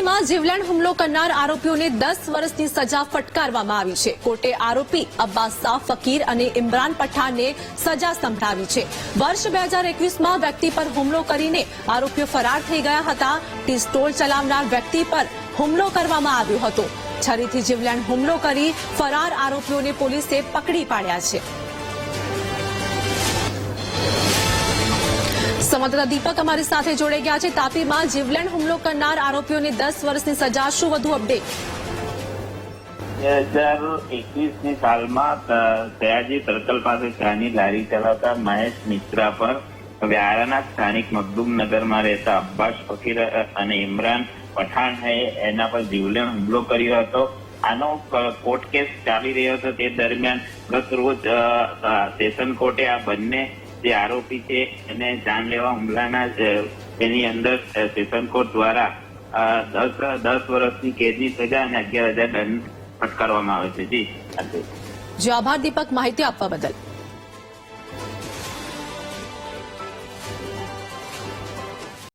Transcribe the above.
તાપીમાં જીવલેણ હુમલો કરનાર આરોપીઓને 10 વર્ષની સજા ફટકારવામાં આવી છે। કોર્ટે આરોપી અબ્બાસ શાહ ફકીર અને ઇમરાન પઠાણને સજા સંભળાવી છે। વર્ષ 2021માં વ્યક્તિ પર હુમલો કરીને આરોપીઓ ફરાર થઈ ગયા હતા। પિસ્તોલ ચલાવનાર વ્યક્તિ પર હુમલો કરવામાં આવ્યો હતો। છરીથી જીવલેણ હુમલો કરી ફરાર આરોપીઓને પોલીસે પકડી પાડ્યા છે। સંવાદદાતા દીપક અમારી સાથે જોડાઈ ગયા છે। તાપીમાં જીવલેણ હુમલો કરનાર આરોપીઓને 10 વર્ષની સજા, શું વધુ અપડેટ? 2021ની સાલમાં સયાજી સર્કલ પાસે ચાની લારી ચલાવતા મહેશ મિશ્રા પર વ્યારાના સ્થાનિક મખદુમનગરમાં રહેતા અબ્બાસ ફકીર અને ઇમરાન પઠાણ એના પર જીવલેણ હુમલો કર્યો હતો। આનો કોર્ટ કેસ ચાલી રહ્યો હતો તે દરમિયાન ગત રોજ સેશન કોર્ટે આ બંને જે આરોપી છે એને જાનલેવા હુમલાના એની અંદર સેશન કોર્ટ દ્વારા 10 વર્ષની કેદની સજા અને 11,000 દંડ ફટકારવામાં આવે છે। જી આભાર દીપક, માહિતી આપવા બદલ।